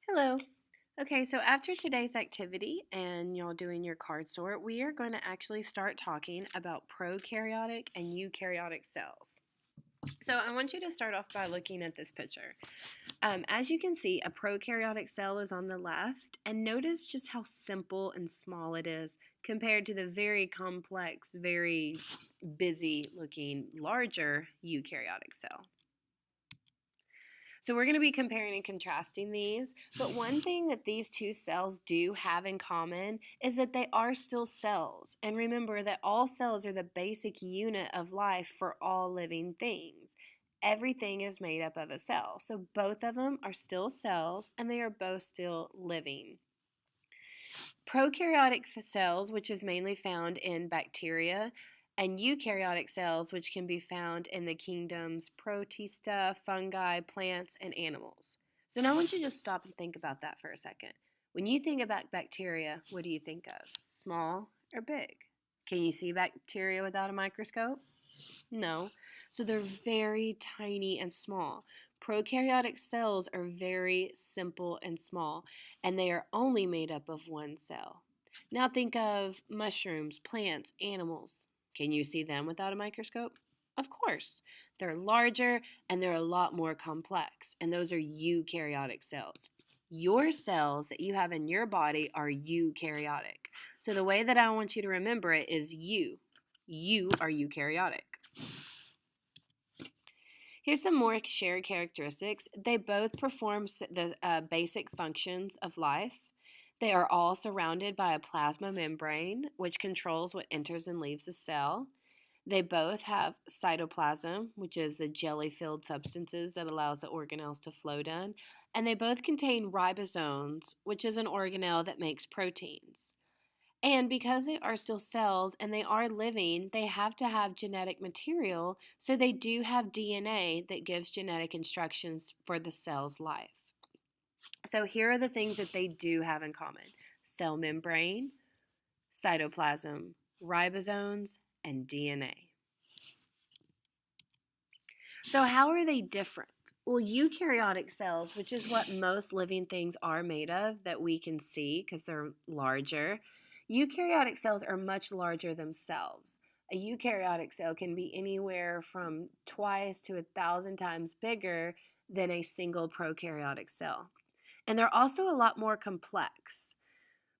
Hello. Okay, so after today's activity and y'all doing your card sort, we are going to actually start talking about prokaryotic and eukaryotic cells. So I want you to start off by looking at this picture. As you can see, a prokaryotic cell is on the left, and notice just how simple and small it is compared to the very complex, very busy looking larger eukaryotic cell. So we're going to be comparing and contrasting these, but one thing that these two cells do have in common is that they are still cells. And remember that all cells are the basic unit of life for all living things. Everything is made up of a cell. So both of them are still cells and they are both still living. Prokaryotic cells, which is mainly found in bacteria, and eukaryotic cells, which can be found in the kingdoms Protista, fungi, plants, and animals. So now I want you to just stop and think about that for a second. When you think about bacteria, what do you think of? Small or big? Can you see bacteria without a microscope? No. So they're very tiny and small. Prokaryotic cells are very simple and small, and they are only made up of one cell. Now think of mushrooms, plants, animals. Can you see them without a microscope? Of course. They're larger and they're a lot more complex, and those are eukaryotic cells. Your cells that you have in your body are eukaryotic. So the way that I want you to remember it is you. You are eukaryotic. Here's some more shared characteristics. They both perform the basic functions of life. They are all surrounded by a plasma membrane, which controls what enters and leaves the cell. They both have cytoplasm, which is the jelly-filled substances that allows the organelles to float in. And they both contain ribosomes, which is an organelle that makes proteins. And because they are still cells and they are living, they have to have genetic material, so they do have DNA that gives genetic instructions for the cell's life. So here are the things that they do have in common: cell membrane, cytoplasm, ribosomes, and DNA. So how are they different? Well, eukaryotic cells, which is what most living things are made of that we can see because they're larger, eukaryotic cells are much larger themselves. A eukaryotic cell can be anywhere from twice to 1,000 times bigger than a single prokaryotic cell. And they're also a lot more complex.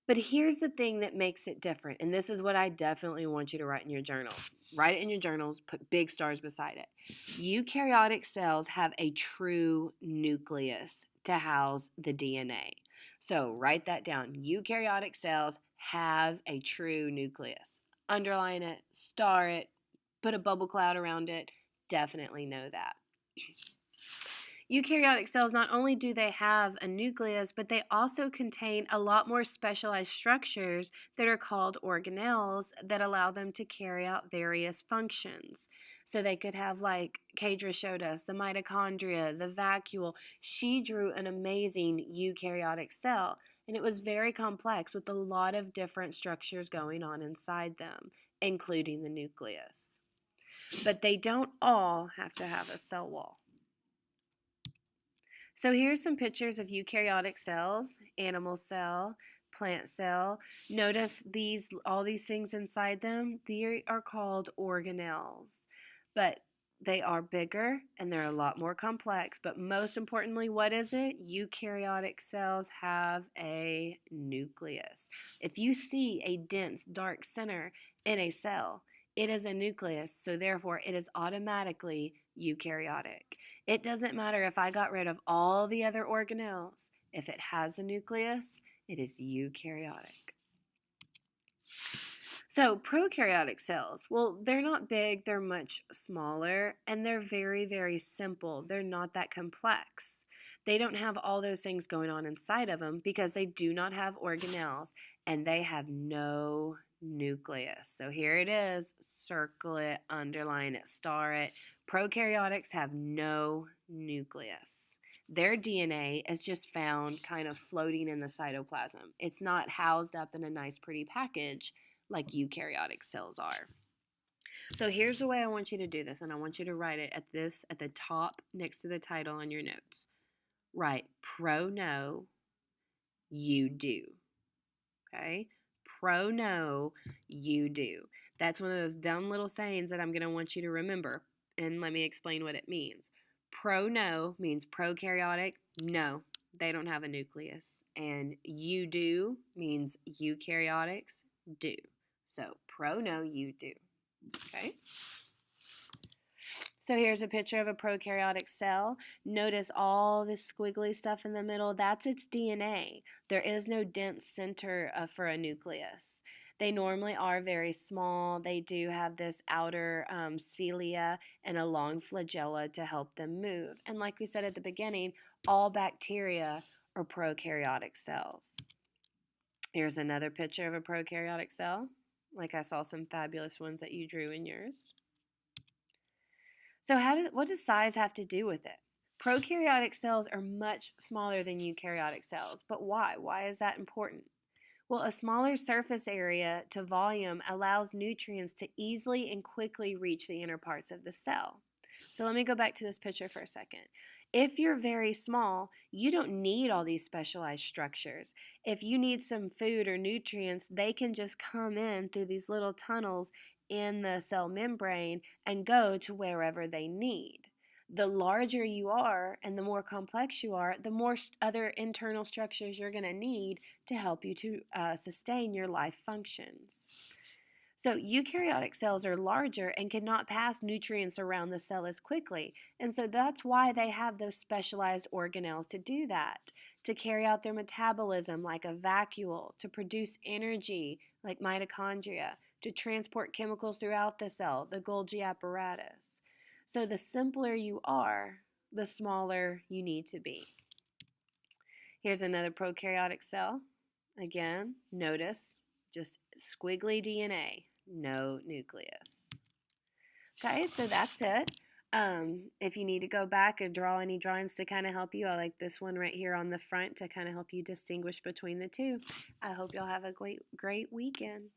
But here's the thing that makes it different, and this is what I definitely want you to write in your journals. Write it in your journals, put big stars beside it. Eukaryotic cells have a true nucleus to house the DNA. So write that down. Eukaryotic cells have a true nucleus. Underline it, star it, put a bubble cloud around it. Definitely know that. Eukaryotic cells, not only do they have a nucleus, but they also contain a lot more specialized structures that are called organelles that allow them to carry out various functions. So they could have, like Kadra showed us, the mitochondria, the vacuole. She drew an amazing eukaryotic cell, and it was very complex with a lot of different structures going on inside them, including the nucleus. But they don't all have to have a cell wall. So here's some pictures of eukaryotic cells: animal cell, plant cell. Notice all these things inside them, they are called organelles. But they are bigger and they're a lot more complex. But most importantly, what is it? Eukaryotic cells have a nucleus. If you see a dense, dark center in a cell, it is a nucleus, so therefore it is automatically eukaryotic. It doesn't matter if I got rid of all the other organelles. If it has a nucleus, it is eukaryotic. So prokaryotic cells, well, they're not big, they're much smaller, and they're very, very simple. They're not that complex. They don't have all those things going on inside of them because they do not have organelles, and they have no nucleus. So here it is. Circle it, underline it, star it. Prokaryotics have no nucleus. Their DNA is just found kind of floating in the cytoplasm. It's not housed up in a nice pretty package like eukaryotic cells are. So here's the way I want you to do this, and I want you to write it at the top next to the title on your notes. Write pro no you do. Okay? Pro-no, you do. That's one of those dumb little sayings that I'm going to want you to remember. And let me explain what it means. Pro-no means prokaryotic. No, they don't have a nucleus. And you do means eukaryotics do. So pro-no, you do. Okay? So here's a picture of a prokaryotic cell. Notice all this squiggly stuff in the middle. That's its DNA. There is no dense center for a nucleus. They normally are very small. They do have this outer cilia and a long flagella to help them move. And like we said at the beginning, all bacteria are prokaryotic cells. Here's another picture of a prokaryotic cell. Like I saw some fabulous ones that you drew in yours. So what does size have to do with it? Prokaryotic cells are much smaller than eukaryotic cells, but why? Why is that important? Well, a smaller surface area to volume allows nutrients to easily and quickly reach the inner parts of the cell. So let me go back to this picture for a second. If you're very small, you don't need all these specialized structures. If you need some food or nutrients, they can just come in through these little tunnels in the cell membrane and go to wherever they need. The larger you are and the more complex you are, the more other internal structures you're going to need to help you to sustain your life functions. So eukaryotic cells are larger and cannot pass nutrients around the cell as quickly. And so that's why they have those specialized organelles to do that, to carry out their metabolism like a vacuole, to produce energy like mitochondria, to transport chemicals throughout the cell, the Golgi apparatus. So the simpler you are, the smaller you need to be. Here's another prokaryotic cell. Again, notice just squiggly DNA, no nucleus. Okay, so that's it. If you need to go back and draw any drawings to kind of help you, I like this one right here on the front to kind of help you distinguish between the two. I hope y'all have a great weekend.